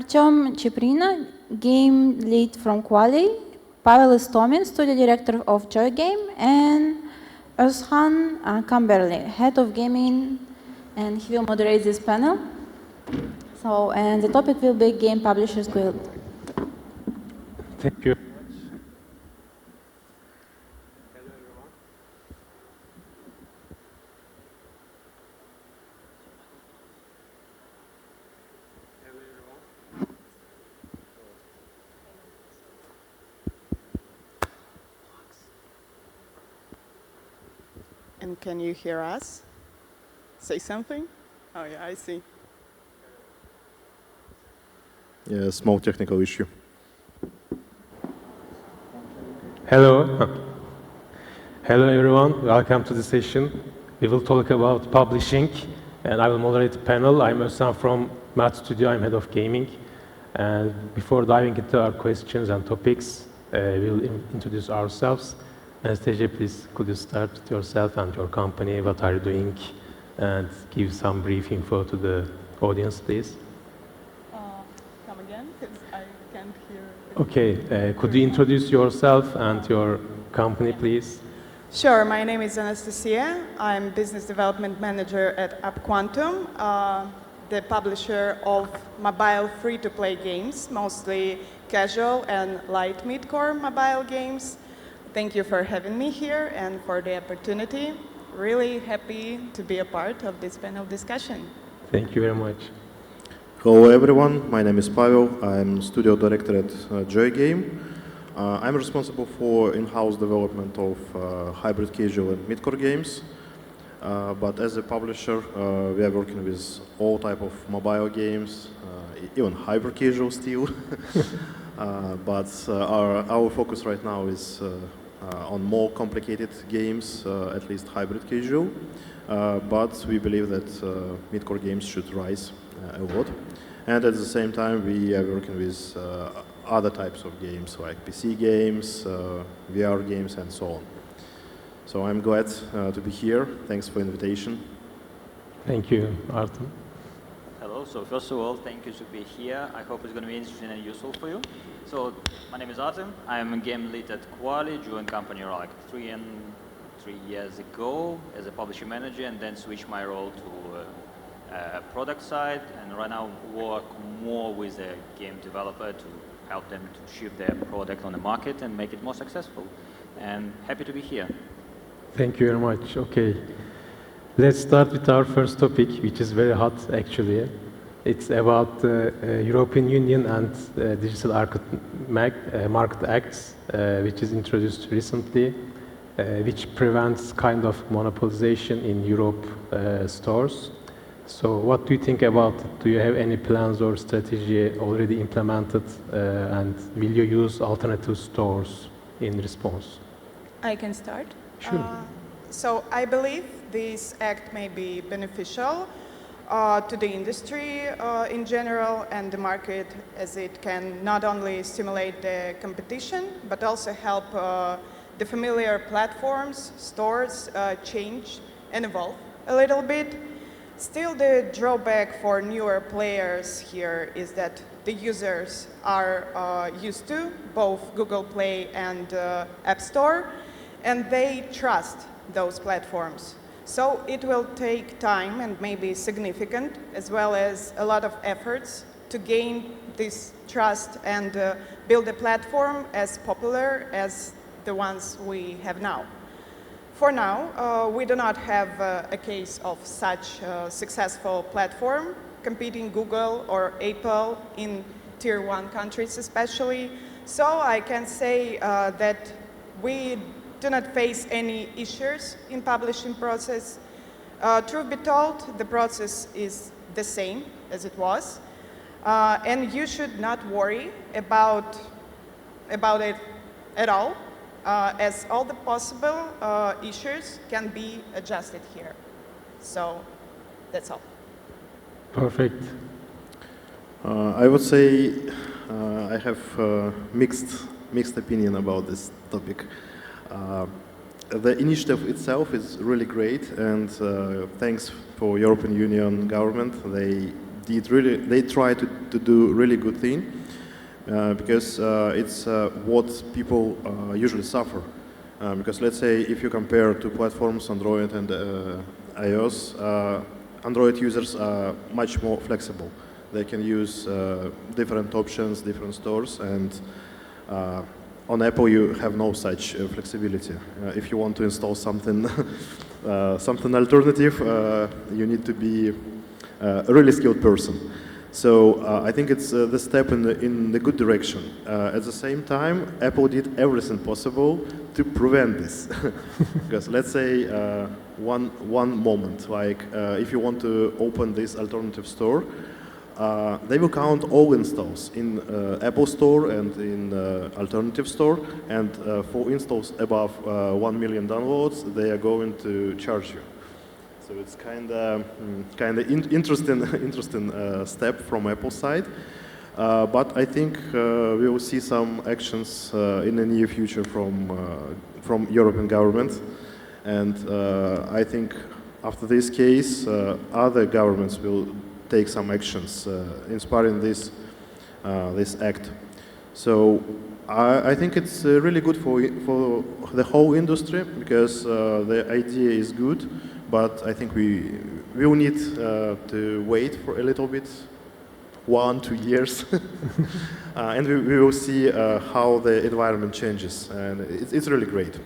Artem Chupryna, game lead from Quali, Pavel Istomin, studio director of Joy Game, and Ozhan Kamberli, head of gaming, and he will moderate this panel. So, and the topic will be Game Publishers Guild. Thank you. And can you hear us? Say something? Oh yeah, I see. Yeah, small technical issue. Hello. Hello everyone, welcome to the session. We will talk about publishing and I will moderate the panel. I'm Ozhan from Math Studio, I'm head of gaming. And before diving into our questions and topics, we'll introduce ourselves. Anastasia, please, could you start with yourself and your company, what are you doing, and give some brief info to the audience, please. Come again, because I can't hear. Okay, could you introduce yourself and your company, please? Sure, my name is Anastasia. I'm business development manager at UpQuantum, the publisher of mobile free-to-play games, mostly casual and light mid-core mobile games. Thank you for having me here and for the opportunity. Really happy to be a part of this panel discussion. Thank you very much. Hello everyone, my name is Pavel. I'm studio director at Joy Game. I'm responsible for in-house development of hybrid casual and mid-core games. But as a publisher, we are working with all type of mobile games, even hyper casual still. But our focus right now is on more complicated games, at least hybrid casual. But we believe that mid-core games should rise a lot. And at the same time, we are working with other types of games like PC games, VR games, and so on. So I'm glad to be here. Thanks for the invitation. Thank you, Artem. Hello, so first of all, thank you to be here. I hope it's going to be interesting and useful for you. So my name is Artem. I'm a game lead at Quali, joined company like 3 years ago as a publisher manager, and then switched my role to product side, and right now work more with a game developer to help them to ship their product on the market and make it more successful. And happy to be here. Thank you very much. Okay, let's start with our first topic, which is very hot actually. It's about European Union and Digital Market Acts, which is introduced recently, which prevents kind of monopolization in Europe stores. So what do you think about it? Do you have any plans or strategy already implemented, and will you use alternative stores in response? I can start. Sure. So I believe this act may be beneficial to the industry in general and the market, as it can not only stimulate the competition, but also help the familiar platforms, stores change and evolve a little bit. Still, the drawback for newer players here is that the users are used to both Google Play and App Store, and they trust those platforms. So it will take time and maybe significant, as well as a lot of efforts to gain this trust and build a platform as popular as the ones we have now. For now, we do not have a case of such a successful platform competing Google or Apple in tier 1 countries especially. So I can say that we do not face any issues in publishing process. Truth be told, the process is the same as it was. And you should not worry about it at all, as all the possible issues can be adjusted here. So that's all. Perfect. I would say I have mixed opinion about this topic. The initiative itself is really great, and thanks for European Union government. They they try to do really good thing because it's what people usually suffer. Because let's say if you compare two platforms, Android and iOS, Android users are much more flexible. They can use different options, different stores, and on Apple you have no such flexibility. If you want to install something, something alternative, you need to be a really skilled person. So I think it's the step in the good direction. At the same time, Apple did everything possible to prevent this. Because let's say one moment, like if you want to open this alternative store, they will count all installs in Apple Store and in alternative store, and for installs above 1 million downloads, they are going to charge you. So it's kind of interesting step from Apple side, but I think we will see some actions in the near future from European government, and I think after this case, other governments will take some actions inspiring this act. So I think it's really good for the whole industry because the idea is good. But I think we will need to wait for a little bit, 1-2 years, and we will see how the environment changes, and it's really great.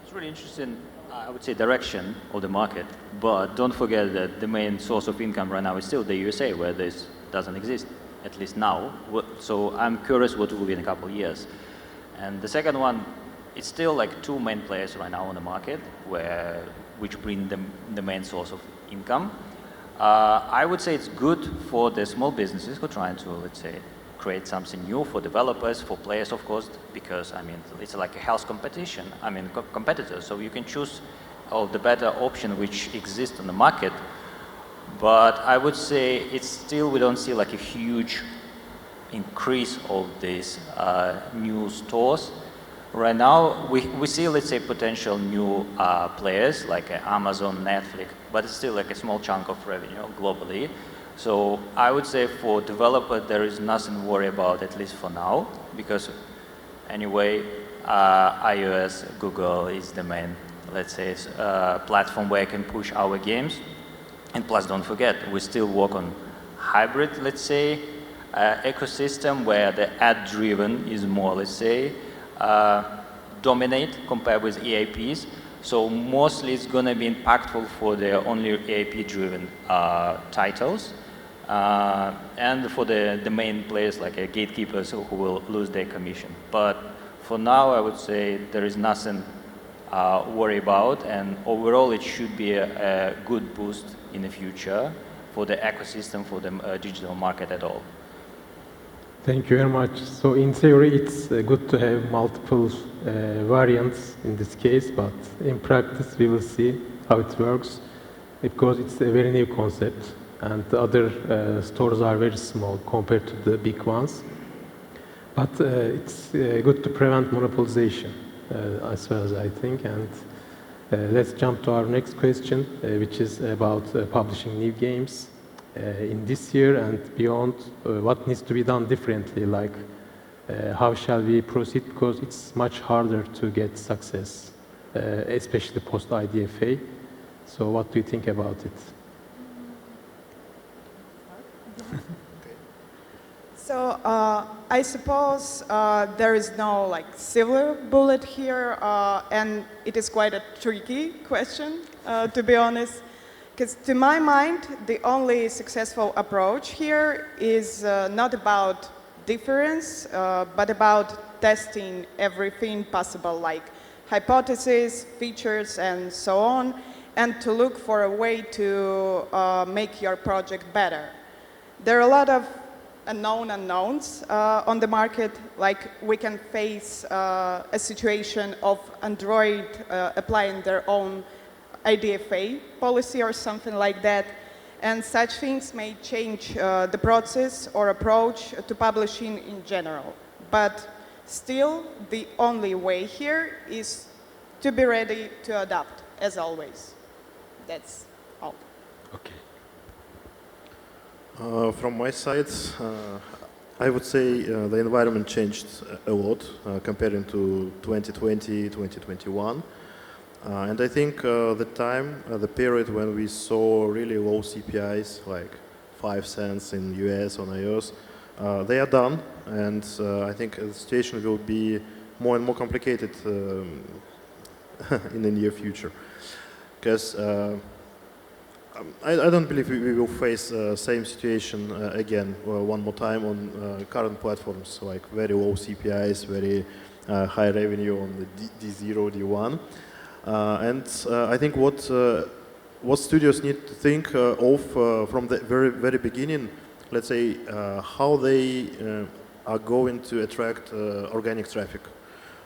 It's really interesting, I would say, direction of the market, but don't forget that the main source of income right now is still the USA, where this doesn't exist, at least now. So I'm curious what will be in a couple of years. And the second one, it's still like two main players right now on the market, which bring the main source of income. I would say it's good for the small businesses who are trying to, let's say, create something new for developers, for players, of course, because I mean it's like a health competition. I mean competitors, so you can choose the better option which exists on the market. But I would say it's still we don't see like a huge increase of these new stores. Right now, we see, let's say, potential new players like Amazon, Netflix, but it's still like a small chunk of revenue globally. So I would say for developer, there is nothing to worry about, at least for now, because anyway, iOS, Google is the main, let's say, platform where I can push our games. And plus, don't forget, we still work on hybrid, let's say, ecosystem where the ad-driven is more, let's say, dominate compared with EAPs. So mostly it's going to be impactful for the only EAP-driven titles. And for the main players like gatekeepers who will lose their commission. But for now, I would say there is nothing worry about, and overall it should be a good boost in the future for the ecosystem, for the digital market at all. Thank you very much. So in theory, it's good to have multiple variants in this case, but in practice, we will see how it works because it's a very new concept, and the other stores are very small compared to the big ones. But it's good to prevent monopolization, as well as I think. And let's jump to our next question, which is about publishing new games. In this year and beyond, what needs to be done differently? Like, how shall we proceed? Because it's much harder to get success, especially post-IDFA. So what do you think about it? So I suppose there is no like silver bullet here, and it is quite a tricky question, to be honest. Because to my mind, the only successful approach here is not about difference, but about testing everything possible, like hypotheses, features, and so on, and to look for a way to make your project better. There are a lot of unknown unknowns on the market, like we can face a situation of Android applying their own IDFA policy or something like that, and such things may change the process or approach to publishing in general. But still, the only way here is to be ready to adapt, as always. That's all. Okay. From my side, I would say the environment changed a lot comparing to 2020, 2021. And I think the period when we saw really low CPIs, like 5 cents in US on iOS, they are done. And I think the situation will be more and more complicated in the near future. Because I don't believe we will face the same situation again one more time on current platforms, like very low CPIs, very high revenue on the D0, D1. I think what studios need to think of from the very beginning, let's say, how they are going to attract organic traffic,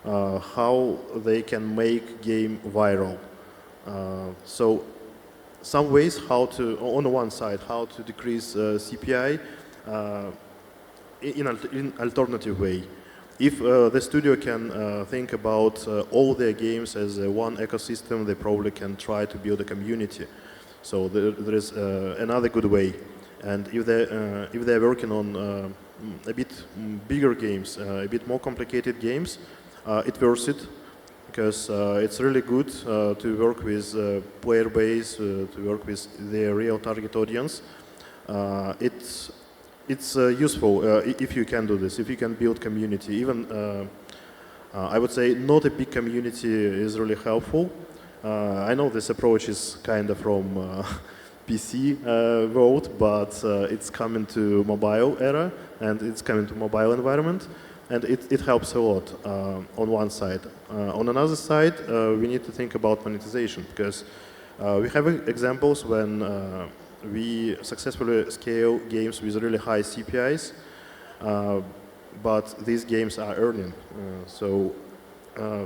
how they can make game viral. So some ways how to, on the one side, how to decrease CPI in an alternative way. If the studio can think about all their games as one ecosystem, they probably can try to build a community. So there is another good way. And if they're working on a bit bigger games, a bit more complicated games, it worth it. Because it's really good to work with player base, to work with their real target audience. It's useful if you can do this, if you can build community. Even, I would say, not a big community is really helpful. I know this approach is kind of from PC world, but it's coming to mobile era, and it's coming to mobile environment. And it helps a lot on one side. On another side, we need to think about monetization, because we have examples when we successfully scale games with really high CPIs, but these games are earning.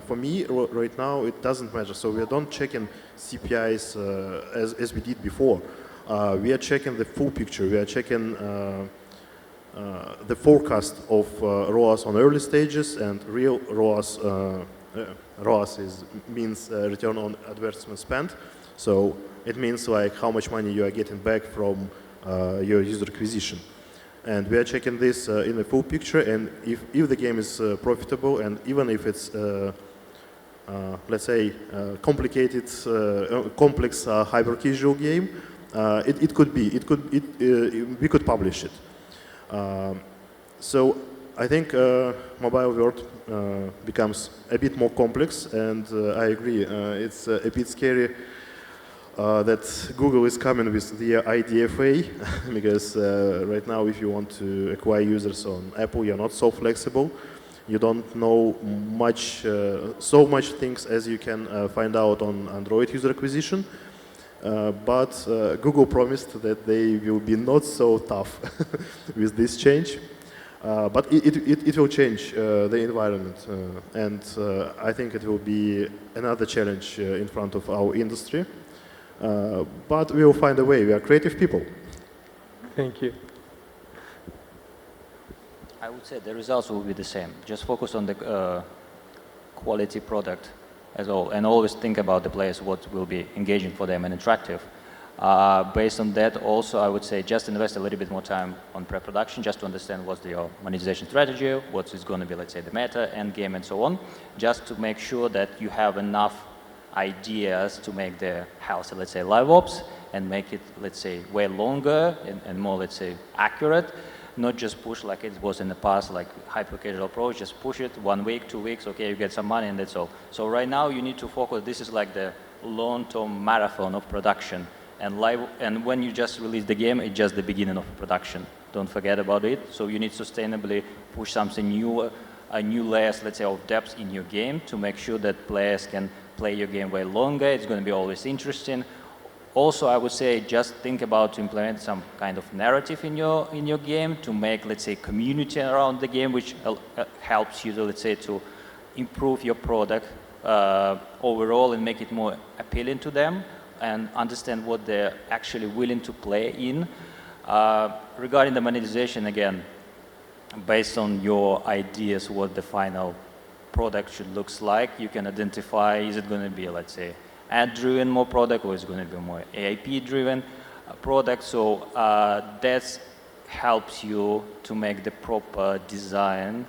For me, right now, it doesn't matter. So we don't checking CPIs as we did before. We are checking the full picture. We are checking the forecast of ROAS on early stages and real ROAS. ROAS means return on advertisement spent. So it means like how much money you are getting back from your user acquisition. And we are checking this in the full picture. And if the game is profitable, and even if it's let's say complicated, complex hyper-casual game, it could be. We could publish it. So I think mobile world becomes a bit more complex, and I agree. It's a bit scary that Google is coming with the IDFA, because right now, if you want to acquire users on Apple, you're not so flexible. You don't know so much things as you can find out on Android user acquisition. But Google promised that they will be not so tough with this change. But it will change the environment. And I think it will be another challenge in front of our industry. But we will find a way. We are creative people. Thank you. I would say the results will be the same. Just focus on the quality product as well, and always think about the players, what will be engaging for them and attractive. Based on that, also, I would say just invest a little bit more time on pre-production, just to understand what's your monetization strategy, what is going to be, let's say, the meta, end game, and so on, just to make sure that you have enough ideas to make the house, let's say, live ops, and make it, let's say, way longer and more, let's say, accurate. Not just push like it was in the past, like hyper-casual approach, just push it 1 week, 2 weeks, okay, you get some money and that's all. So right now you need to focus, this is like the long-term marathon of production. And when you just release the game, it's just the beginning of production. Don't forget about it. So you need to sustainably push something new, a new layers, let's say, of depth in your game to make sure that players can play your game way longer. It's going to be always interesting. Also, I would say just think about to implement some kind of narrative in your game to make, let's say, community around the game, which helps you to, let's say, to improve your product overall and make it more appealing to them and understand what they're actually willing to play in. Regarding the monetization, again, based on your ideas what the final product should look like, you can identify, is it going to be, let's say, ad-driven more product, or is it going to be more AIP-driven? product. So that helps you to make the proper design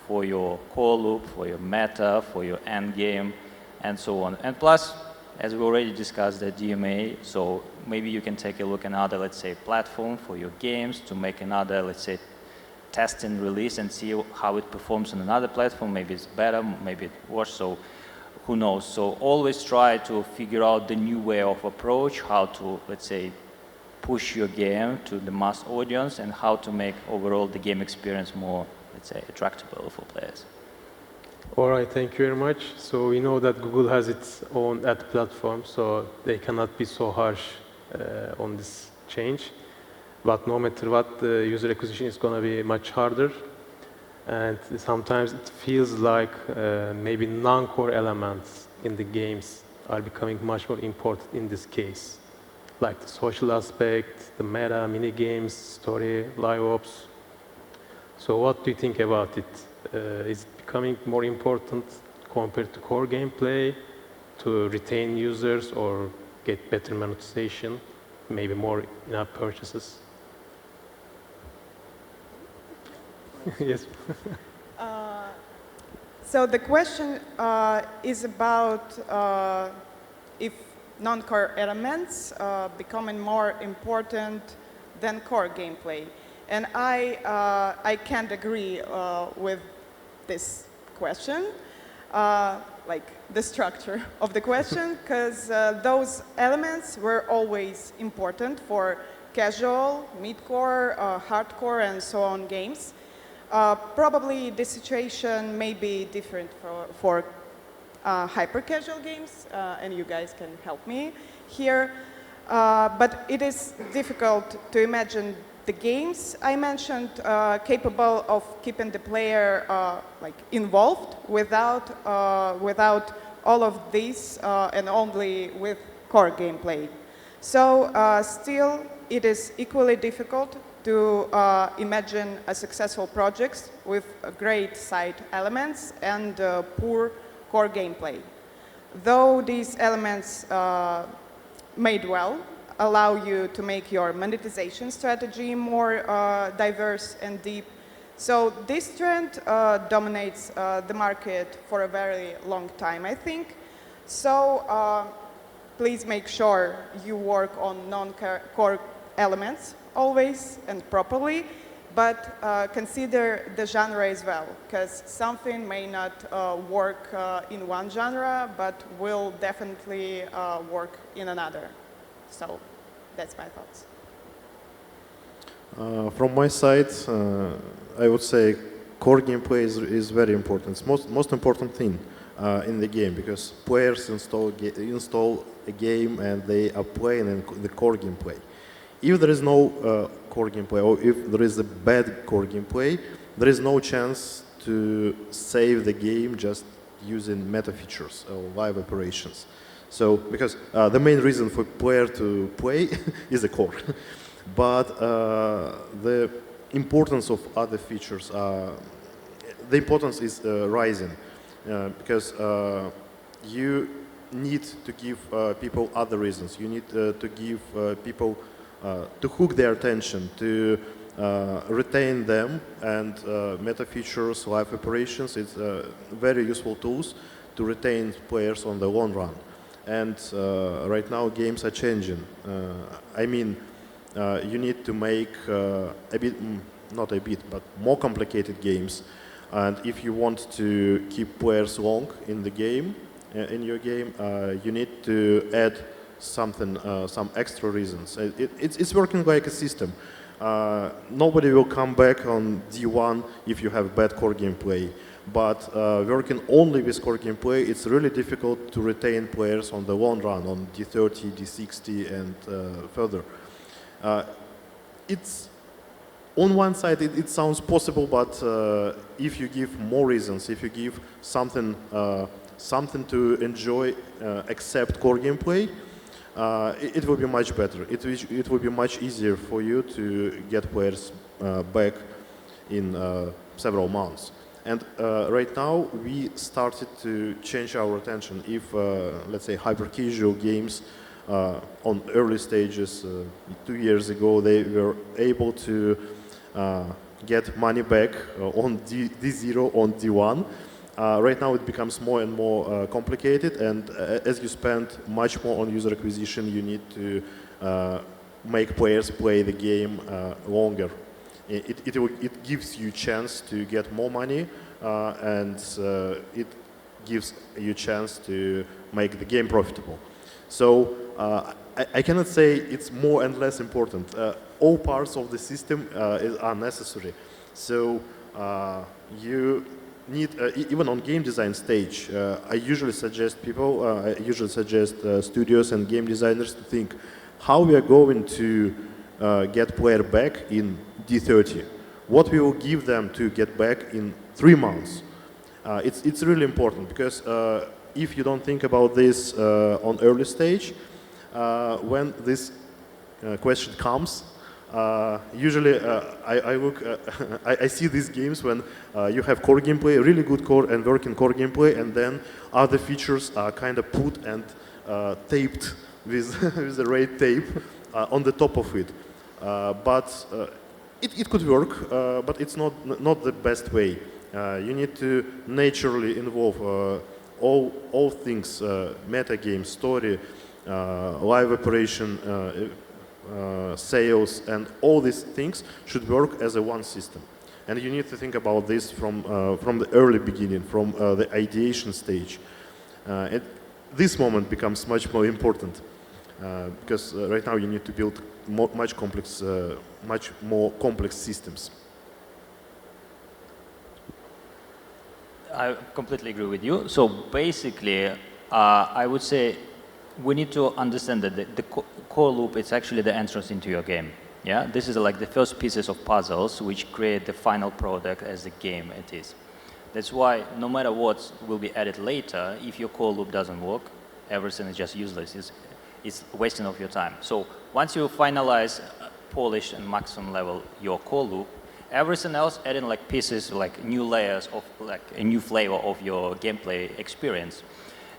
for your core loop, for your meta, for your end game, and so on. And plus, as we already discussed, the DMA, so maybe you can take a look at another, let's say, platform for your games to make another, let's say, test and release and see how it performs on another platform. Maybe it's better, maybe it's worse, so who knows. So always try to figure out the new way of approach, how to, let's say, push your game to the mass audience and how to make overall the game experience more, let's say, attractable for players. All right, thank you very much. So we know that Google has its own ad platform, so they cannot be so harsh on this change. But no matter what, the user acquisition is going to be much harder. And sometimes it feels like maybe non-core elements in the games are becoming much more important in this case. Like the social aspect, the meta, mini games, story, live ops. So what do you think about it? Is it becoming more important compared to core gameplay to retain users or get better monetization, maybe more in-app purchases? Yes. So the question is about if non-core elements becoming more important than core gameplay. And I can't agree with this question, like the structure of the question, because those elements were always important for casual, mid-core, hardcore, and so on games. Probably the situation may be different for hyper-casual games, and you guys can help me here. But it is difficult to imagine the games I mentioned capable of keeping the player like involved without all of this and only with core gameplay. So still, it is equally difficult to imagine a successful projects with great side elements and poor core gameplay. Though these elements made well allow you to make your monetization strategy more diverse and deep. So this trend dominates the market for a very long time, I think. So please make sure you work on non-core elements always and properly, but consider the genre as well, because something may not work in one genre, but will definitely work in another. So that's my thoughts. From my side, I would say core gameplay is very important. It's most important thing in the game, because players install a game and they are playing in the core gameplay. If there is no core gameplay, or if there is a bad core gameplay, there is no chance to save the game just using meta features or live operations. So, because the main reason for player to play is the core. But the importance of other features, the importance is rising, because you need to give people other reasons. You need to give people to hook their attention, to retain them, and meta features, live operations, it's very useful tools to retain players on the long run. And right now games are changing. I mean, you need to make a bit, not a bit, but more complicated games. And if you want to keep players long in the game, in your game, you need to add something, some extra reasons. It's working like a system. Nobody will come back on D1 if you have bad core gameplay. But working only with core gameplay, it's really difficult to retain players on the long run, on D30, D60, and further. It's on one side, it sounds possible, but if you give more reasons, if you give something, something to enjoy except core gameplay, it will be much better. It will be much easier for you to get players back in several months. And right now, we started to change our attention. If, let's say, hyper-casual games on early stages 2 years ago, they were able to get money back on D0, on D1. Right now it becomes more and more complicated, and as you spend much more on user acquisition, you need to make players play the game longer. It gives you a chance to get more money, and it gives you a chance to make the game profitable. So I cannot say it's more and less important. All parts of the system are necessary. So you need, even on game design stage, I usually suggest studios and game designers to think how we are going to get player back in D30. What we will give them to get back in 3 months. It's really important, because if you don't think about this on early stage, when this question comes, usually I see these games when you have core gameplay, really good core and working core gameplay, and then other features are kind of put and taped with, with the red tape on the top of it. But it could work, but it's not the best way. You need to naturally involve all things, meta game, story, live operation, sales, and all these things should work as a one system. And you need to think about this from the early beginning, from the ideation stage. This moment becomes much more important, because right now you need to build much more complex systems. I completely agree with you. So basically, I would say we need to understand that the core loop is actually the entrance into your game. Yeah, this is like the first pieces of puzzles which create the final product as the game it is. That's why no matter what will be added later, if your core loop doesn't work, everything is just useless. It's wasting of your time. So once you finalize, polish, and maximum level your core loop, everything else adding like pieces, like new layers of like a new flavor of your gameplay experience.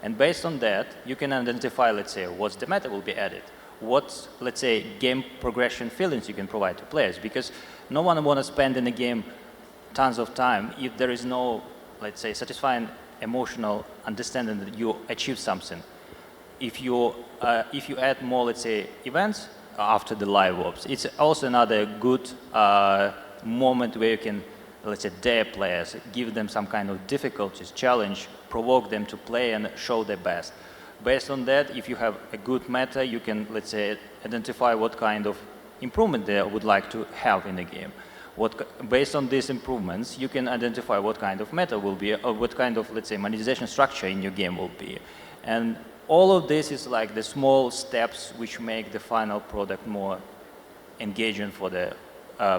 And based on that, you can identify, let's say, what's the meta will be added. What, let's say, game progression feelings you can provide to players. Because no one want to spend in a game tons of time if there is no, let's say, satisfying emotional understanding that you achieved something. If you add more, let's say, events after the live ops, it's also another good moment where you can, let's say, dare players, give them some kind of difficulties, challenge, provoke them to play and show their best. Based on that, if you have a good meta, you can, let's say, identify what kind of improvement they would like to have in the game. Based on these improvements, you can identify what kind of meta will be, or what kind of, let's say, monetization structure in your game will be. And all of this is like the small steps which make the final product more engaging for the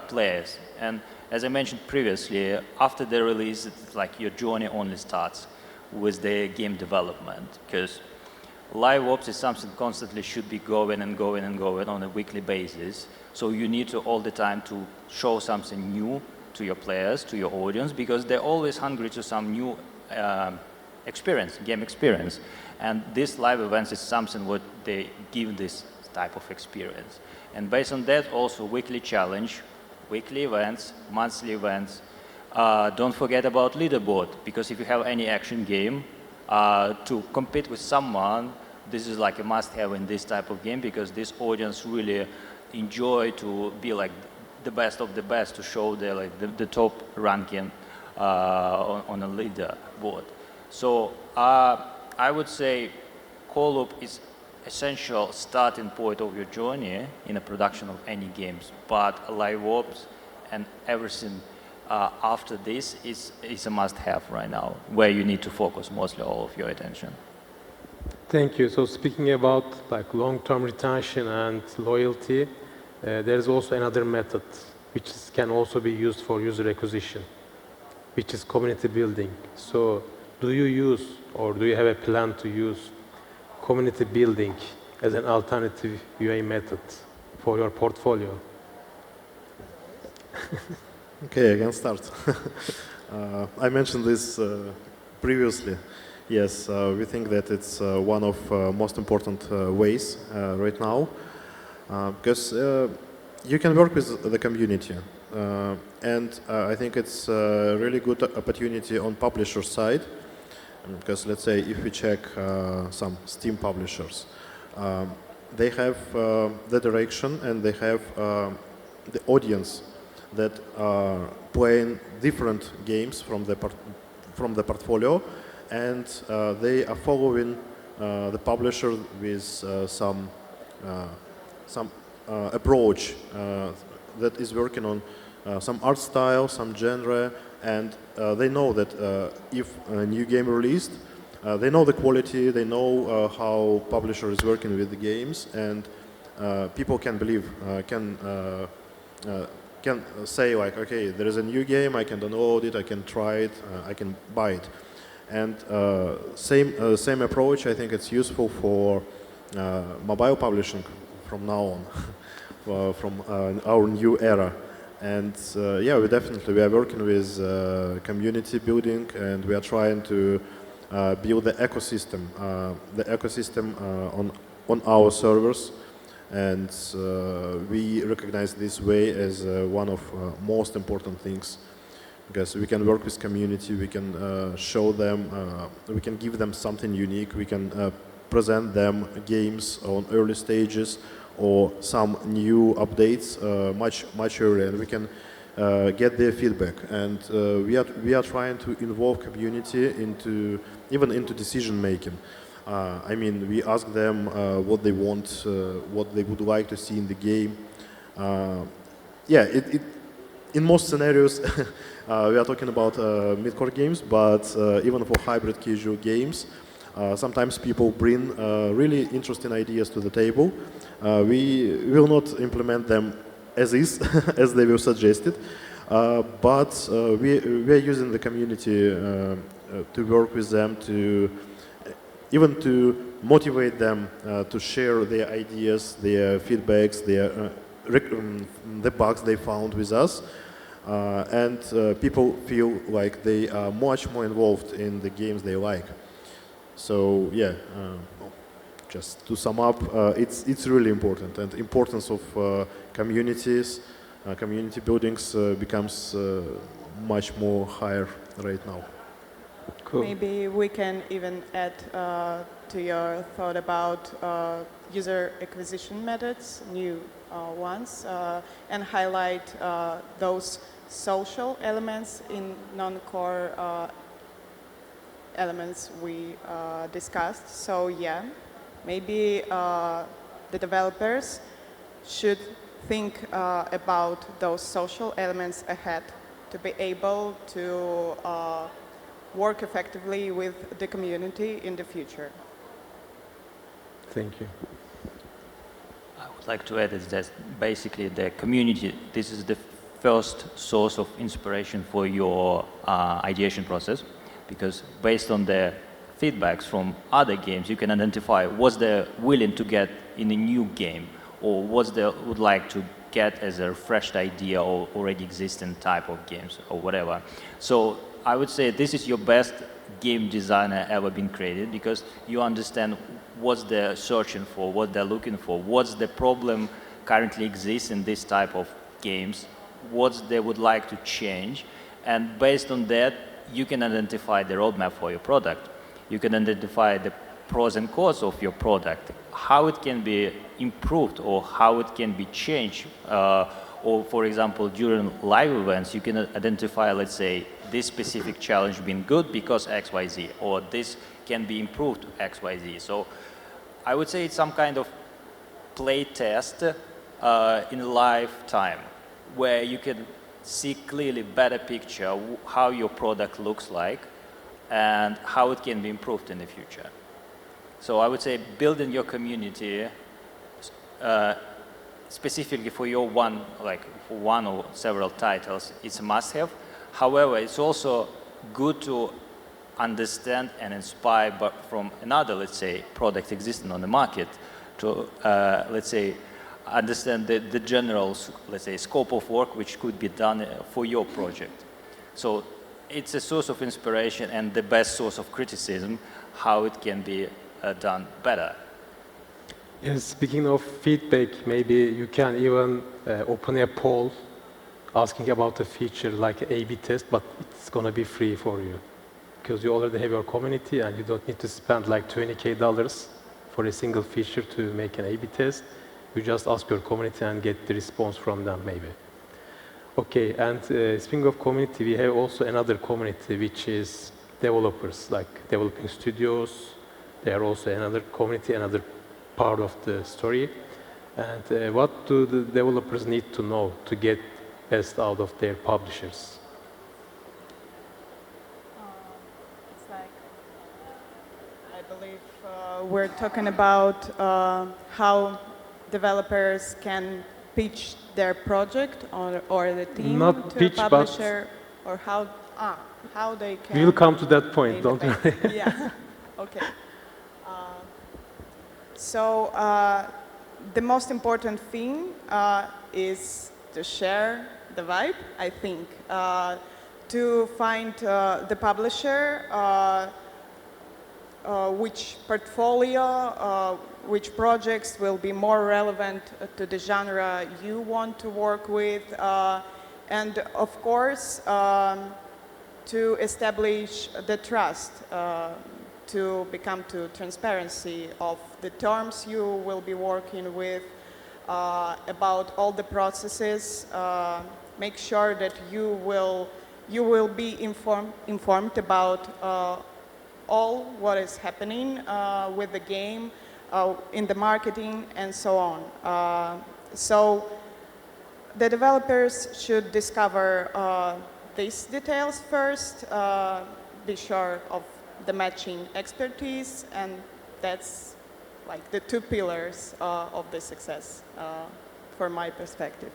players. And as I mentioned previously, after the release, it's like your journey only starts with the game development, because live ops is something constantly should be going and going and going on a weekly basis. So you need to all the time to show something new to your players, to your audience, because they're always hungry to some new experience, game experience. And this live events is something what they give this type of experience. And based on that, also weekly challenge, weekly events, monthly events. Don't forget about leaderboard, because if you have any action game, to compete with someone, this is like a must-have in this type of game, because this audience really enjoy to be like the best of the best, to show the top ranking on a leaderboard. So I would say core loop is essential starting point of your journey in the production of any games, but live ops and everything after this is a must-have right now, where you need to focus mostly all of your attention. Thank you. So speaking about like long-term retention and loyalty, there is also another method which can also be used for user acquisition, which is community building. So do you use, or do you have a plan to use community building as an alternative UA method for your portfolio? Okay, I can start. I mentioned this previously. Yes, we think that it's one of most important ways right now, because you can work with the community, and I think it's a really good opportunity on publisher side, because let's say if we check some Steam publishers, they have the direction and they have the audience that are playing different games from the portfolio, and they are following the publisher with some approach that is working on some art style, some genre, and they know that if a new game released, they know the quality, they know how publisher is working with the games, and people can believe, can say like, okay, there is a new game, I can download it, I can try it, I can buy it. And same approach, I think it's useful for mobile publishing from now on, from our new era. And yeah, we are working with community building, and we are trying to build the ecosystem on our servers. And we recognize this way as one of most important things, because we can work with community, we can show them, we can give them something unique, we can present them games on early stages or some new updates much earlier, and we can get their feedback. And we are trying to involve community even into decision making. I mean, we ask them what they want, what they would like to see in the game. Yeah, in most scenarios, we are talking about mid-core games, but even for hybrid casual games, sometimes people bring really interesting ideas to the table. We will not implement them as is, as they were suggested, but we are using the community to work with them, even to motivate them to share their ideas, their feedbacks, the bugs they found with us. And people feel like they are much more involved in the games they like. So yeah, just to sum up, it's really important, and importance of communities, community buildings becomes much more higher right now. Cool. Maybe we can even add to your thought about user acquisition methods, new ones, and highlight those social elements in non-core elements we discussed. So yeah, maybe the developers should think about those social elements ahead to be able to work effectively with the community in the future. Thank you. I would like to add is that basically the community, this is the first source of inspiration for your ideation process, because based on the feedbacks from other games, you can identify what's they're willing to get in a new game, or what they would like to get as a refreshed idea or already existing type of games or whatever. So I would say this is your best game designer ever been created, because you understand what they're searching for, what they're looking for, what's the problem currently exists in this type of games, what they would like to change, and based on that, you can identify the roadmap for your product. You can identify the pros and cons of your product, how it can be improved or how it can be changed. Or for example, during live events, you can identify, let's say, this specific challenge being good because X, Y, Z, or this can be improved X, Y, Z. So I would say it's some kind of play test in lifetime, where you can see clearly better picture how your product looks like and how it can be improved in the future. So I would say building your community specifically for your one or several titles, it's a must-have. However, it's also good to understand and inspire from another, let's say, product existing on the market to, let's say, understand the general, let's say, scope of work which could be done for your project. So it's a source of inspiration and the best source of criticism, how it can be done better. Yes, speaking of feedback, maybe you can even open a poll asking about a feature like an A/B test, but it's going to be free for you because you already have your community and you don't need to spend like $20K for a single feature to make an A/B test. You just ask your community and get the response from them, maybe. Okay, and speaking of community, we have also another community which is developers, like developing studios. They are also another community, another part of the story. And what do the developers need to know to get best out of their publishers? It's like, I believe we're talking about how developers can pitch their project or the team Not to pitch, a but publisher, or how they can. We'll come to that point, don't innovate. worry. Yeah. Okay. So the most important thing is to share the vibe, I think, to find the publisher, which portfolio, which projects will be more relevant to the genre you want to work with, and of course, to establish the trust, to become to transparency of the terms you will be working with, about all the processes. Make sure that you will be informed about all what is happening with the game, in the marketing, and so on. So the developers should discover these details first, be sure of the matching expertise, and that's like the two pillars of the success from my perspective.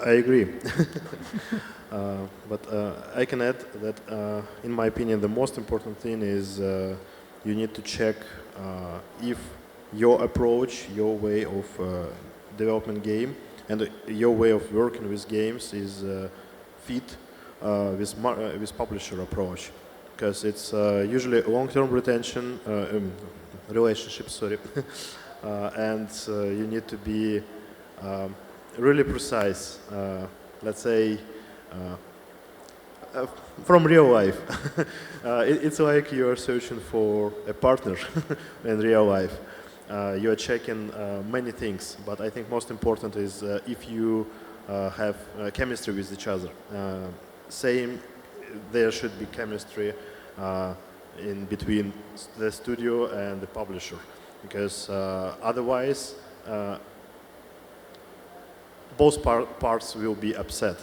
I agree. But I can add that, in my opinion, the most important thing is you need to check if your approach, your way of developing game, and your way of working with games is fit with publisher approach. Because it's usually long-term retention relationships, sorry, and you need to be really precise. Let's say from real life. It's like you are searching for a partner in real life. You are checking many things, but I think most important is if you have chemistry with each other. Same, there should be chemistry in between the studio and the publisher, because otherwise both parts will be upset.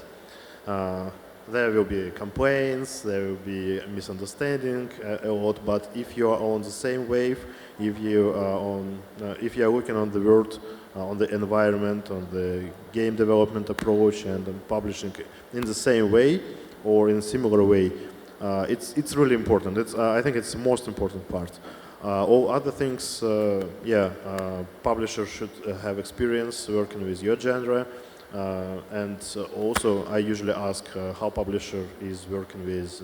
There will be complaints, there will be misunderstanding a lot, but if you are on the same wave, if you are looking on the world, on the environment, on the game development approach and on publishing in the same way or in similar way, it's really important. I think it's the most important part. All other things, publishers should have experience working with your genre. And also, I usually ask how publisher is working with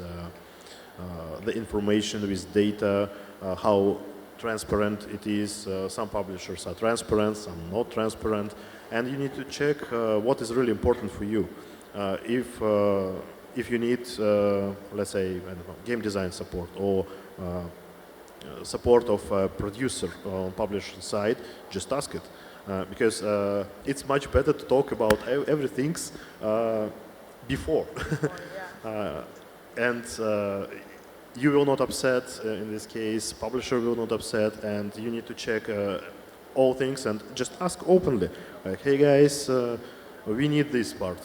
the information, with data, how transparent it is. Some publishers are transparent, some not transparent, and you need to check what is really important for you. If you need, let's say, I don't know, game design support or support of a producer on publisher side, just ask it. Because it's much better to talk about everything before. And you will not upset, in this case, publisher will not upset, and you need to check all things and just ask openly. Like, hey guys, we need this part.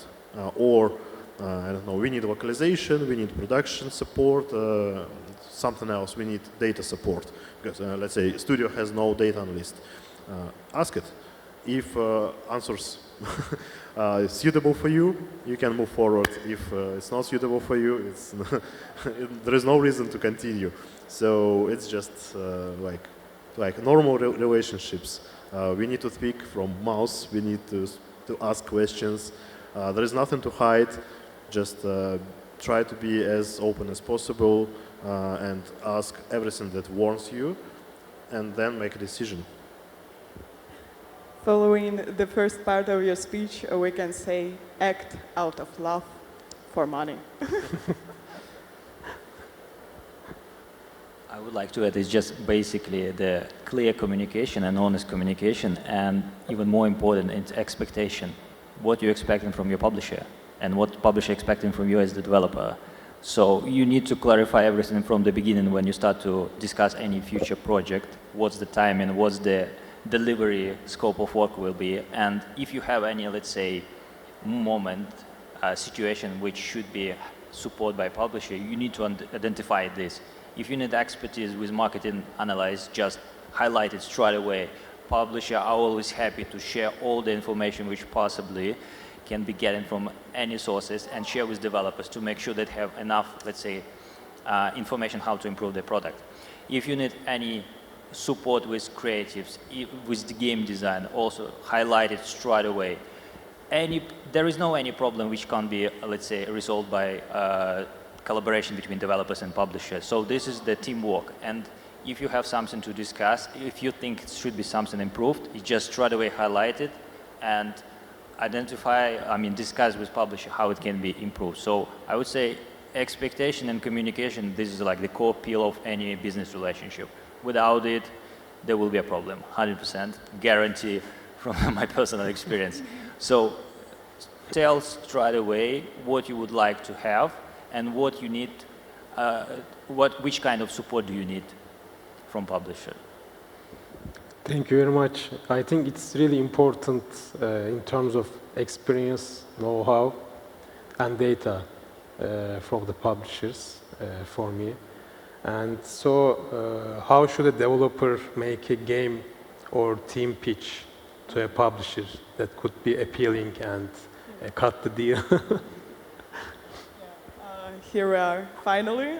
Or, I don't know, we need localization, we need production support, something else, we need data support. Because, let's say, studio has no data analyst. Ask it. If answers suitable for you, you can move forward. If it's not suitable for you, there is no reason to continue. So it's just like normal relationships. We need to speak from mouth. We need to ask questions. There is nothing to hide. Just try to be as open as possible and ask everything that warns you, and then make a decision. Following the first part of your speech, we can say act out of love for money. I would like to add is just basically the clear communication and honest communication, and even more important, it's expectation. What you're expecting from your publisher and what publisher expecting from you as the developer. So you need to clarify everything from the beginning when you start to discuss any future project. What's the timing, what's the delivery scope of work will be, and if you have any, let's say, moment, situation which should be supported by publisher, you need to identify this. If you need expertise with marketing analyze, just highlight it straight away. Publisher are always happy to share all the information which possibly can be getting from any sources and share with developers to make sure they have enough, let's say, information how to improve their product. If you need any support with creatives, with the game design, also highlight it straight away. There is no any problem which can't be, let's say, resolved by collaboration between developers and publishers. So this is the teamwork. And if you have something to discuss, if you think it should be something improved, you just straight away highlight it and discuss with publisher how it can be improved. So I would say expectation and communication, this is like the core pillar of any business relationship. Without it, there will be a problem, 100%, guarantee from my personal experience. So tell straight away what you would like to have and what you need, which kind of support do you need from publisher. Thank you very much. I think it's really important in terms of experience, know-how, and data from the publishers for me. And so how should a developer make a game or team pitch to a publisher that could be appealing and cut the deal? Here we are, finally.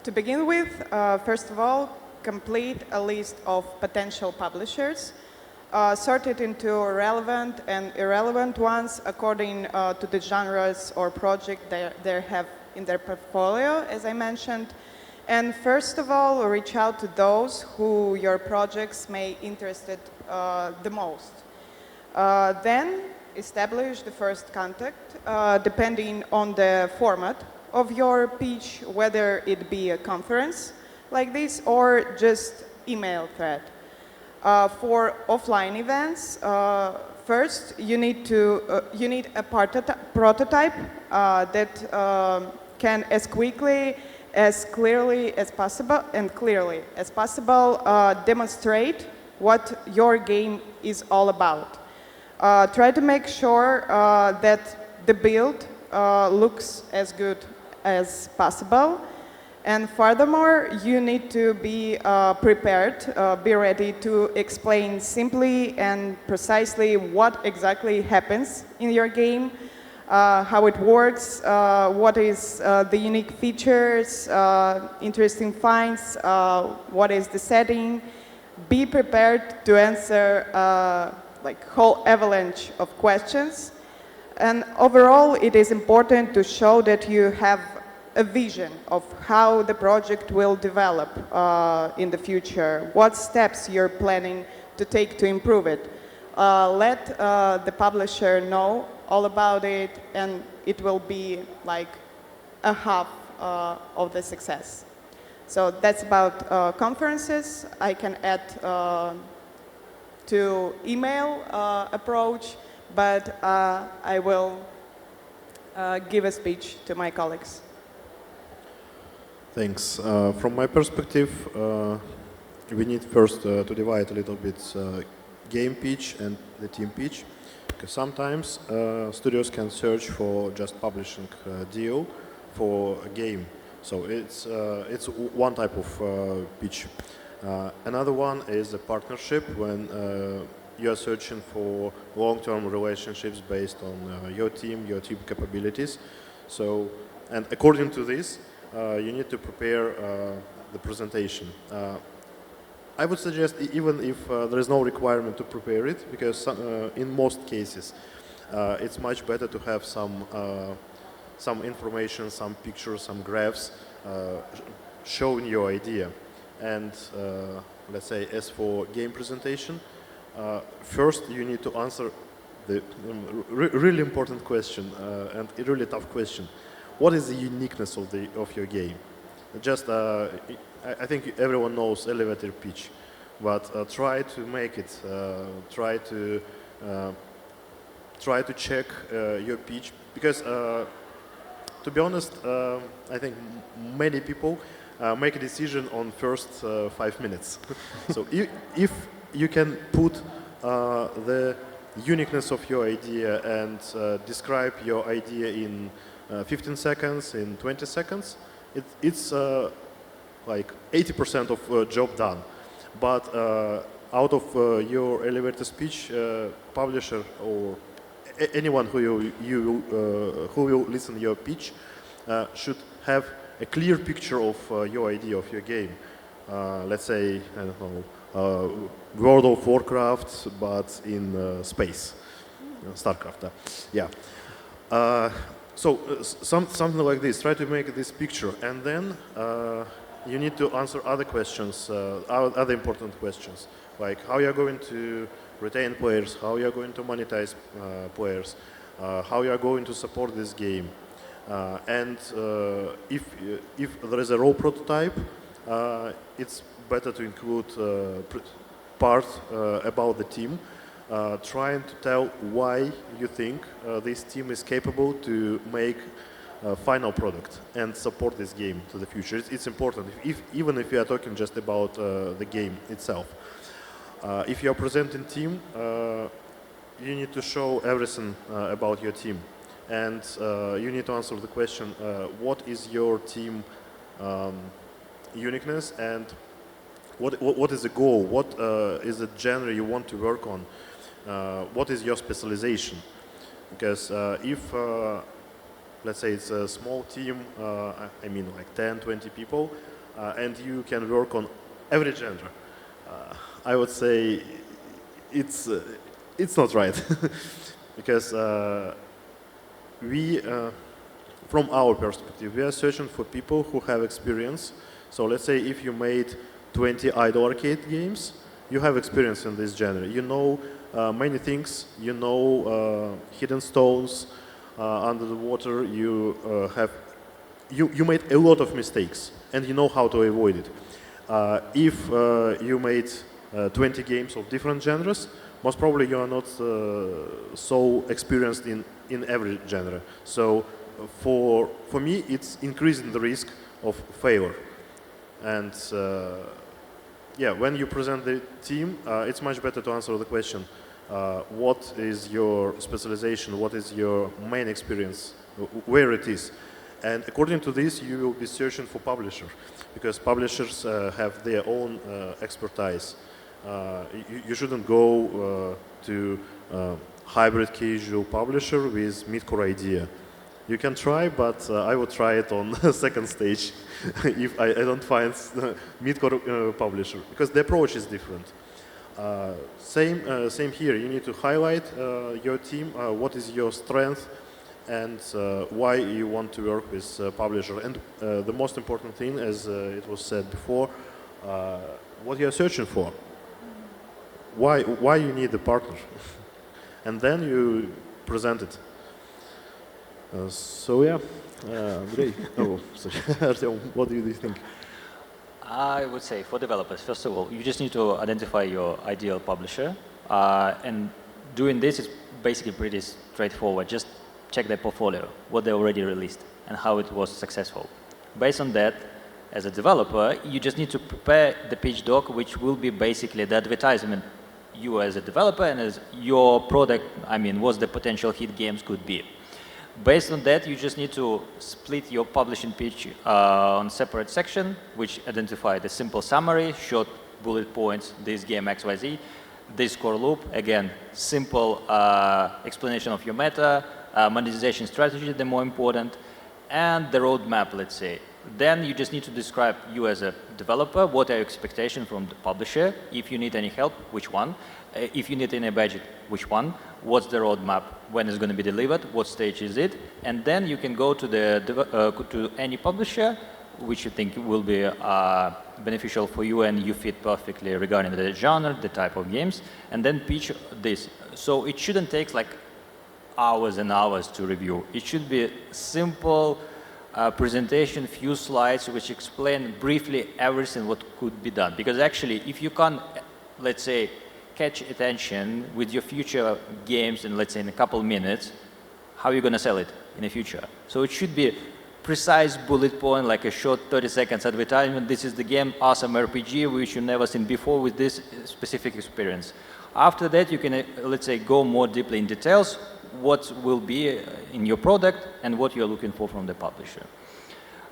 To begin with, first of all, complete a list of potential publishers, sorted into relevant and irrelevant ones according to the genres or project they have in their portfolio, as I mentioned. And first of all, reach out to those who your projects may interested the most. Then establish the first contact, depending on the format of your pitch, whether it be a conference like this or just email thread. For offline events, first you need a prototype that can as quickly, as clearly as possible, demonstrate what your game is all about. Try to make sure that the build looks as good as possible. And furthermore, you need to be prepared, be ready to explain simply and precisely what exactly happens in your game, how it works, what is the unique features, interesting finds, what is the setting. Be prepared to answer like whole avalanche of questions. And overall, it is important to show that you have a vision of how the project will develop in the future, what steps you're planning to take to improve it. Let the publisher know all about it, and it will be like a half of the success. So that's about conferences. I can add to email approach, but I will give a speech to my colleagues. Thanks. From my perspective, we need first to divide a little bit game pitch and the team pitch, because sometimes studios can search for just publishing a deal for a game. So it's one type of pitch. Another one is a partnership when you are searching for long-term relationships based on your team capabilities. So, and according to this, you need to prepare the presentation. I would suggest even if there is no requirement to prepare it, because in most cases it's much better to have some information, some pictures, some graphs showing your idea. And let's say, as for game presentation, first you need to answer the really important question and a really tough question. What is the uniqueness of your game? Just, I think everyone knows elevator pitch, but try to make it. Try to check your pitch, because to be honest, I think many people make a decision on first 5 minutes. So if you can put the uniqueness of your idea and describe your idea in 15 seconds, in 20 seconds, it's like 80% of job done. But out of your elevator speech, publisher or anyone who will listen to your pitch should have a clear picture of your idea of your game. Let's say, I don't know, World of Warcraft, but in space, StarCraft. Yeah. So something like this. Try to make this picture, and then you need to answer other questions, other important questions, like how you're going to retain players, how you're going to monetize players, how you're going to support this game. And if there is a raw prototype, it's better to include part about the team, trying to tell why you think this team is capable to make a final product and support this game to the future. It's important, even if you are talking just about the game itself. If you are presenting team, you need to show everything about your team. And you need to answer the question, what is your team uniqueness, and what is the goal? What is the genre you want to work on? What is your specialization? Because if, let's say it's a small team, I mean like 10, 20 people, and you can work on every genre, I would say it's not right. Because we, from our perspective, we are searching for people who have experience. So let's say if you made 20 idle arcade games, you have experience in this genre. You know many things. You know hidden stones under the water. You made a lot of mistakes, and you know how to avoid it. If you made 20 games of different genres, most probably you are not so experienced in every genre. So for me, it's increasing the risk of failure. And yeah, when you present the team, it's much better to answer the question, what is your specialization, what is your main experience, where it is. And according to this, you will be searching for publishers, because publishers have their own expertise. You shouldn't go to hybrid casual publisher with mid-core idea. You can try, but I would try it on the second stage if I don't find mid-core publisher, because the approach is different. Same here. You need to highlight your team, what is your strength, and why you want to work with publisher. And the most important thing, as it was said before, what you are searching for. Why you need a partner, and then you present it. So yeah, Andrei. Oh, sorry. Artem, what do you think? I would say for developers, first of all, you just need to identify your ideal publisher, and doing this is basically pretty straightforward. Just check their portfolio, what they already released, and how it was successful. Based on that, as a developer, you just need to prepare the pitch doc, which will be basically the advertisement you as a developer and as your product, I mean, what the potential hit games could be. Based on that, you just need to split your publishing pitch on separate section, which identify the simple summary, short bullet points, this game XYZ, this core loop, again, simple explanation of your meta, monetization strategy, the more important, and the roadmap, let's say. Then you just need to describe you as a developer, what are your expectations from the publisher, if you need any help, which one, if you need any budget, which one, what's the roadmap, when it's going to be delivered, what stage is it, and then you can go to to any publisher which you think will be beneficial for you and you fit perfectly regarding the genre, the type of games, and then pitch this. So it shouldn't take like hours and hours to review. It should be simple presentation, few slides which explain briefly everything what could be done. Because actually, if you can't, let's say, catch attention with your future games in, let's say, in a couple minutes, how are you going to sell it in the future? So it should be precise bullet point, like a short 30 seconds advertisement. This is the game, awesome RPG, which you've never seen before with this specific experience. After that, you can, let's say, go more deeply in details, what will be in your product and what you're looking for from the publisher.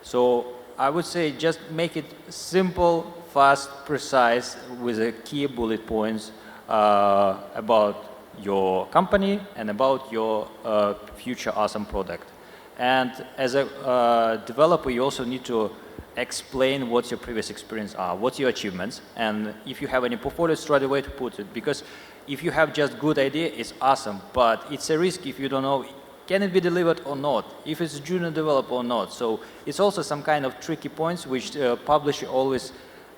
So I would say just make it simple, fast, precise, with a key bullet points about your company and about your future awesome product. And as a developer, you also need to explain what your previous experience are, what's your achievements, and if you have any portfolio, straight away to put it. Because if you have just good idea, it's awesome, but it's a risk if you don't know, can it be delivered or not, if it's a junior developer or not. So it's also some kind of tricky points which the publisher always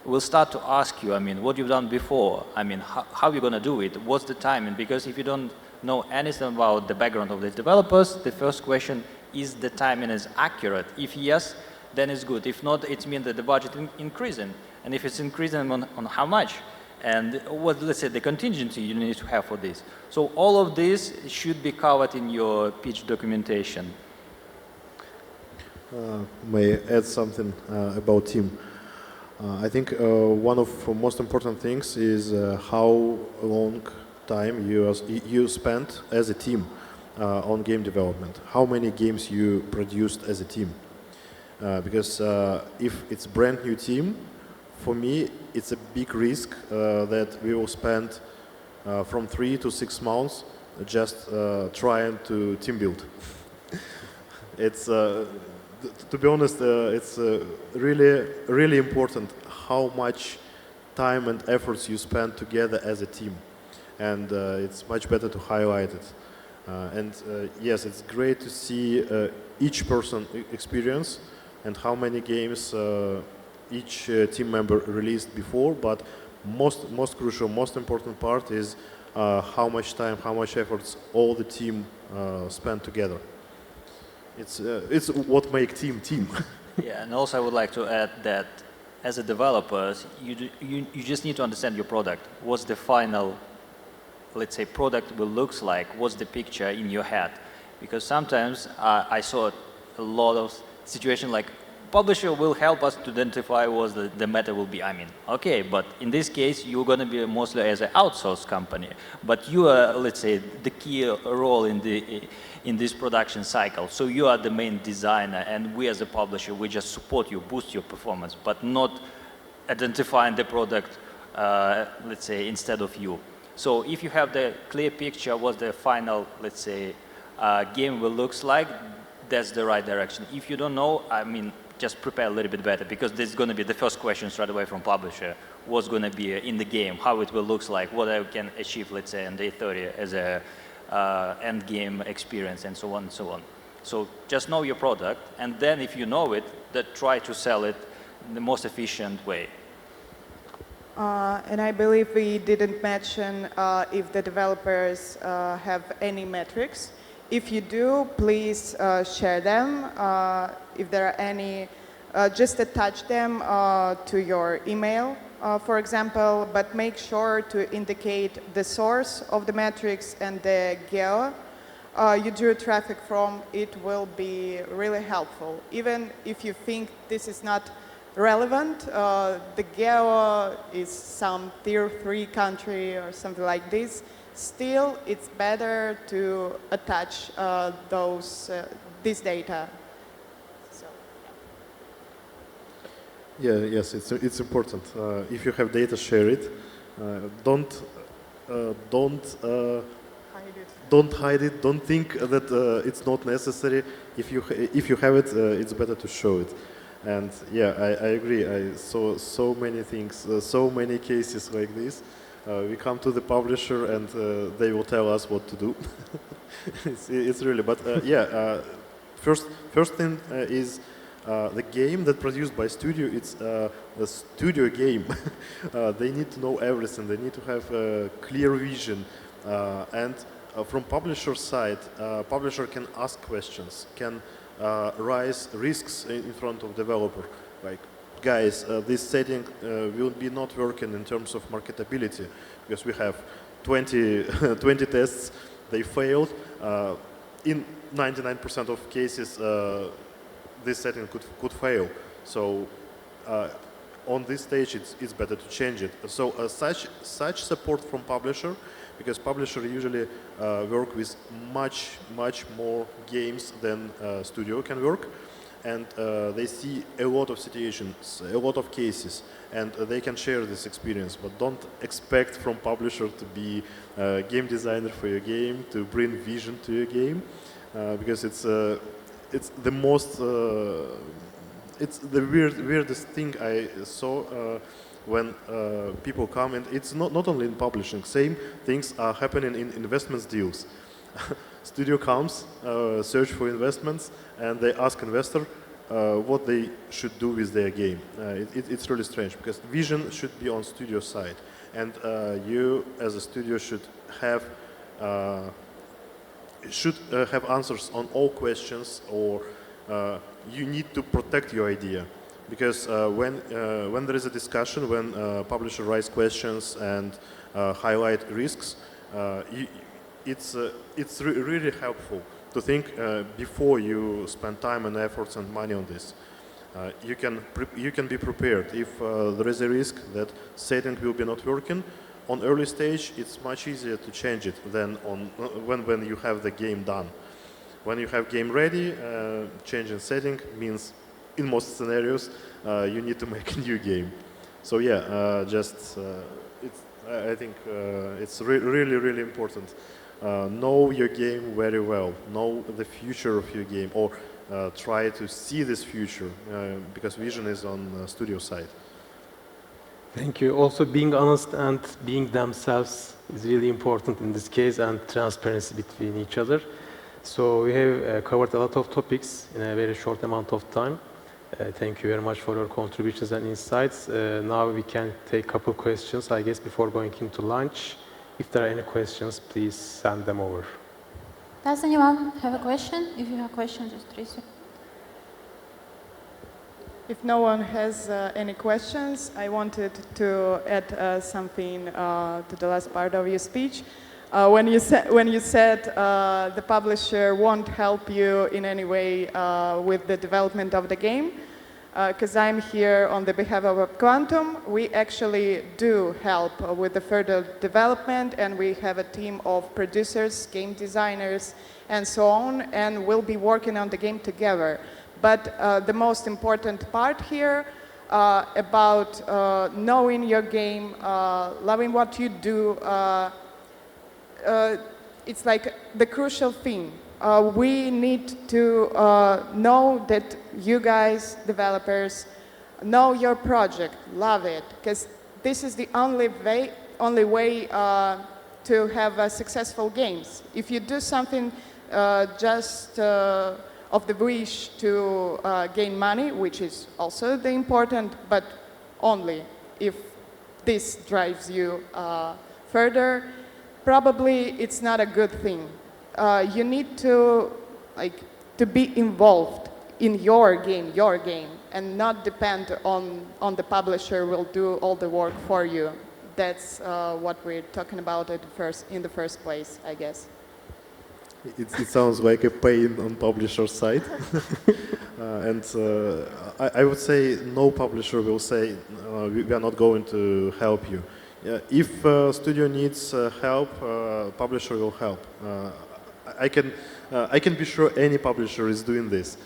will start to ask you, I mean, what you've done before, I mean, how are you going to do it, what's the timing, because if you don't know anything about the background of the developers, the first question is the timing is accurate. If yes, then it's good. If not, it means that the budget increasing. And if it's increasing, on how much? And what, let's say, the contingency you need to have for this. So all of this should be covered in your pitch documentation. May I add something about team? I think one of the most important things is how long time you spent as a team on game development. How many games you produced as a team? Because if it's a brand new team, for me, it's a big risk that we will spend from 3 to 6 months just trying to team build. It's, to be honest, it's really important how much time and efforts you spend together as a team. And it's much better to highlight it. Yes, it's great to see each person experience and how many games each team member released before, but most crucial, most important part is how much time, how much efforts all the team spent together. It's what makes team. Yeah, and also I would like to add that as a developer, you just need to understand your product. What's the final, let's say, product will looks like? What's the picture in your head? Because sometimes I saw a lot of situations like publisher will help us to identify what the matter will be. I mean, okay, but in this case, you're going to be mostly as an outsourced company, but you are, let's say, the key role in this production cycle. So you are the main designer, and we as a publisher, we just support you, boost your performance, but not identifying the product, let's say, instead of you. So if you have the clear picture what the final, let's say, game will looks like, that's the right direction. If you don't know, I mean, just prepare a little bit better, because this is going to be the first question straight away from publisher. What's going to be in the game, how it will looks like, what I can achieve, let's say, on day 30 as a end game experience, and so on and so on. So just know your product, and then if you know it, then try to sell it in the most efficient way. And I believe we didn't mention if the developers have any metrics. If you do, please share them. If there are any, just attach them to your email, for example, but make sure to indicate the source of the metrics and the geo you drew traffic from. It will be really helpful. Even if you think this is not relevant, the geo is some tier 3 country or something like this. Still, it's better to attach this data. So, yeah. Yes, it's important. If you have data, share it. Don't hide it. Don't think that it's not necessary. If you have it, it's better to show it. And yeah, I agree. I saw so many things, so many cases like this. We come to the publisher and they will tell us what to do. It's really, but yeah. First thing is the game that produced by studio. It's a studio game. They need to know everything. They need to have a clear vision. And from publisher side, publisher can ask questions, can raise risks in front of developer. Like, guys, this setting will be not working in terms of marketability because we have 20, 20 tests, they failed. In 99% of cases, this setting could fail. So on this stage, it's better to change it. So such support from publisher, because publisher usually work with much more games than studio can work, and they see a lot of situations, a lot of cases, and they can share this experience. But don't expect from publisher to be a game designer for your game, to bring vision to your game, because it's the most it's the weirdest thing I saw when people come, and it's not only in publishing. Same things are happening in investments deals. Studio comes, search for investments, and they ask investor what they should do with their game. It's really strange because vision should be on studio side, and you as a studio should have answers on all questions, or you need to protect your idea. Because when there is a discussion, when publisher raise questions and highlight risks, it's really helpful to think before you spend time and efforts and money on this. You can be prepared if there is a risk that setting will be not working. On early stage, it's much easier to change it than on when you have the game done. When you have game ready, changing setting means, in most scenarios, you need to make a new game. So yeah, I think it's really important. Know your game very well. Know the future of your game, or try to see this future, because vision is on studio side. Thank you. Also, being honest and being themselves is really important in this case, and transparency between each other. So we have covered a lot of topics in a very short amount of time. Thank you very much for your contributions and insights. Now we can take a couple questions, I guess, before going into lunch. If there are any questions, please send them over. Does anyone have a question? If you have a question, just raise it. If no one has any questions, I wanted to add something to the last part of your speech. When you said the publisher won't help you in any way with the development of the game, because I'm here on the behalf of Quantum, we actually do help with the further development, and we have a team of producers, game designers, and so on, and we'll be working on the game together. But the most important part here about knowing your game, loving what you do, it's like the crucial thing. We need to know that you guys, developers, know your project, love it, because this is the only way to have successful games. If you do something just of the wish to gain money, which is also the important, but only if this drives you further, probably it's not a good thing. You need to be involved in your game, and not depend on the publisher will do all the work for you. That's what we're talking about in the first place, I guess. It sounds like a pain on publisher side. And I would say no publisher will say we are not going to help you. If studio needs help, publisher will help. I can be sure any publisher is doing this.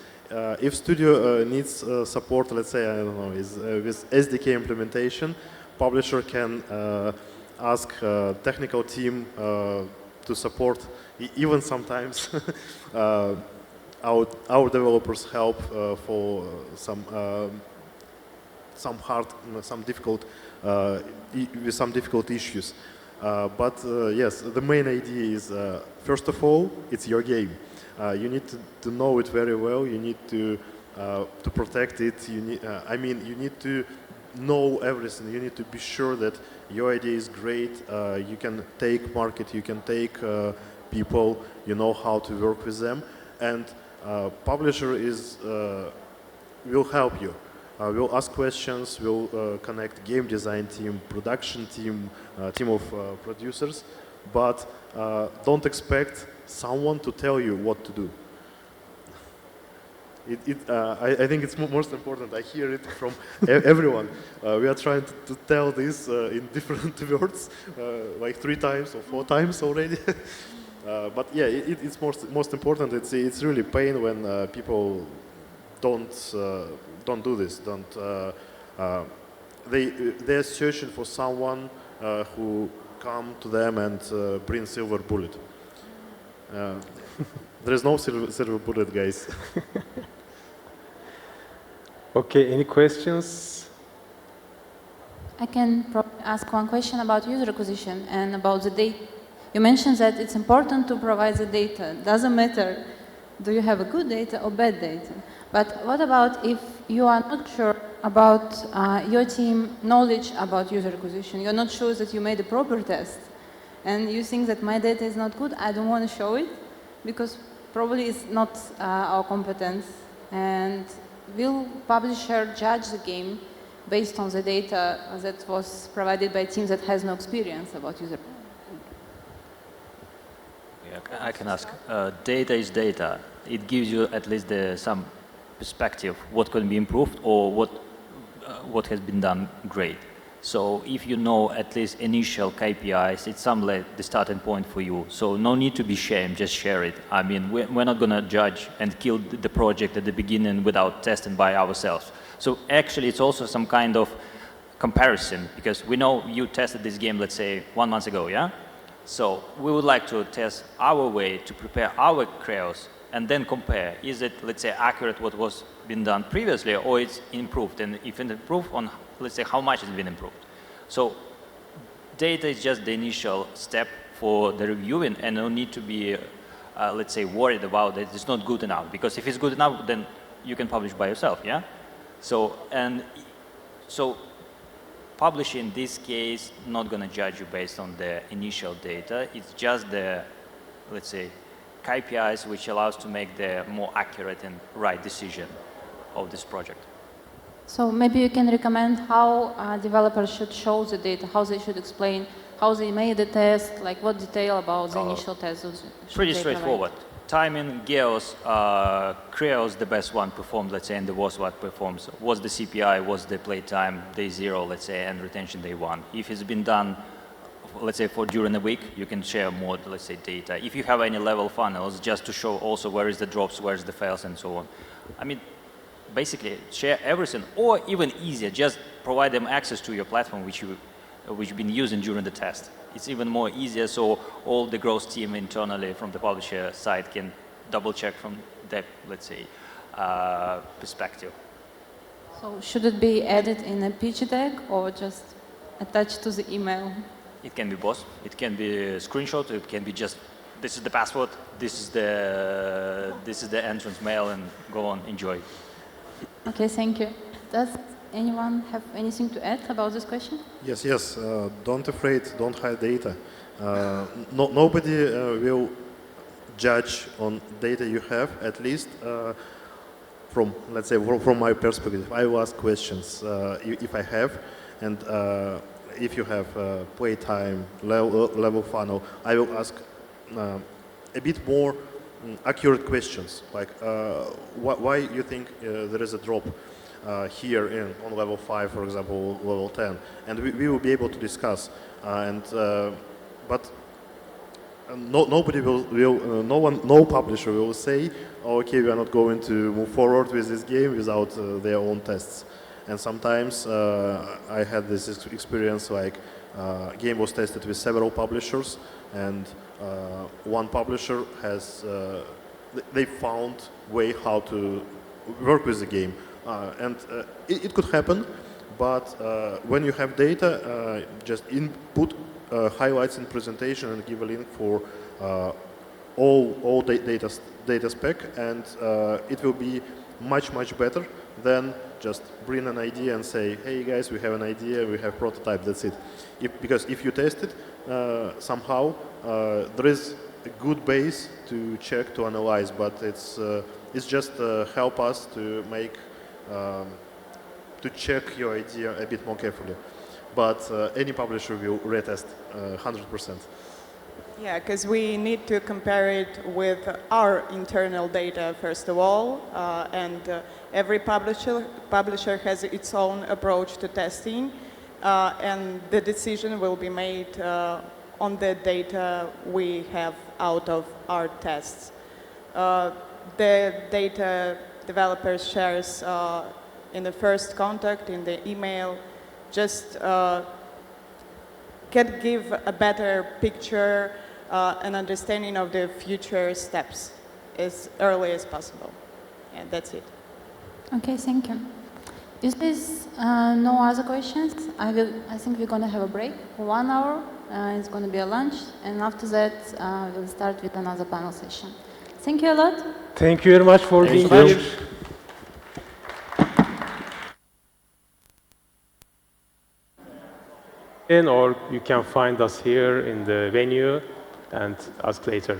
If studio needs support, let's say, I don't know, with SDK implementation, publisher can ask technical team to support, even sometimes our developers help for some difficult with some difficult issues. But yes, the main idea is first of all, it's your game. You need to know it very well. You need to protect it. You need, I mean, you need to know everything. You need to be sure that your idea is great. You can take market. You can take people. You know how to work with them, and publisher is will help you. We'll ask questions, we'll connect game design team, production team, team of producers, but don't expect someone to tell you what to do. I think it's most important. I hear it from everyone. We are trying to tell this in different words, like 3 times or 4 times already. But yeah, it's most important. It's really pain when people don't do this. They're searching for someone who come to them and bring silver bullet. There is no silver bullet, guys. Okay, any questions? I can ask one question about user acquisition and about the data. You mentioned that it's important to provide the data. Doesn't matter, do you have a good data or bad data? But what about if you are not sure about your team knowledge about user acquisition? You're not sure that you made a proper test, and you think that my data is not good. I don't want to show it because probably it's not our competence. And will publisher judge the game based on the data that was provided by a team that has no experience about user? Yeah, I can ask. Data is data. It gives you at least some perspective, what can be improved or what has been done great. So if you know at least initial KPIs, it's some like the starting point for you. So no need to be ashamed, just share it. I mean, we're not going to judge and kill the project at the beginning without testing by ourselves. So actually it's also some kind of comparison, because we know you tested this game, let's say 1 month ago, yeah? So we would like to test our way to prepare our creos and then compare. Is it, let's say, accurate what was been done previously, or it's improved? And if it's improved, on, let's say, how much has been improved? So data is just the initial step for the reviewing, and no need to be, let's say, worried about that it's not good enough. Because if it's good enough, then you can publish by yourself, yeah? So publishing in this case, not going to judge you based on the initial data. It's just the, let's say, KPIs which allows to make the more accurate and right decision of this project. So maybe you can recommend how developers should show the data, how they should explain, how they made the test, like what detail about the initial test Pretty straightforward. Timing, geos, creos, the best one performed, let's say, and the worst one performs. What's the CPI, what's the playtime, day 0, let's say, and retention day 1. If it's been done, let's say, for during a week, you can share more, let's say, data. If you have any level funnels, just to show also where is the drops, where is the fails, and so on. I mean, basically, share everything, or even easier, just provide them access to your platform which you've been using during the test. It's even more easier, so all the growth team internally from the publisher side can double check from that, let's say, perspective. So should it be added in a pitch deck or just attached to the email? It can be both. It can be a screenshot. It can be just, this is the password, this is the entrance mail, and go on, enjoy. Okay, thank you. Does anyone have anything to add about this question? Yes. Don't afraid. Don't hide data. Nobody will judge on data you have. At least from, let's say, from my perspective, I will ask questions if I have, and if you have playtime, level funnel, I will ask a bit more accurate questions, like why you think there is a drop here on level 5, for example, level 10, and we will be able to discuss. But nobody no publisher will say, oh, okay, we are not going to move forward with this game without their own tests. And sometimes I had this experience, like game was tested with several publishers, and one publisher has they found way how to work with the game. It could happen, but when you have data, just input highlights in presentation and give a link for all data spec, and it will be much better than just bring an idea and say, hey guys, we have an idea, we have prototype, that's it. Because if you test it, somehow there is a good base to check, to analyze, but it's just help us to make, to check your idea a bit more carefully. But any publisher will retest 100%. Yeah, because we need to compare it with our internal data first of all, and every publisher has its own approach to testing, and the decision will be made on the data we have out of our tests. The data developers shares in the first contact, in the email, just can give a better picture, an understanding of the future steps as early as possible. And that's it. Okay, thank you. If there's no other questions, I think we're going to have a break for 1 hour. It's going to be a lunch, and after that, we'll start with another panel session. Thank you a lot. Thank you very much for being here. Or you can find us here in the venue and ask later.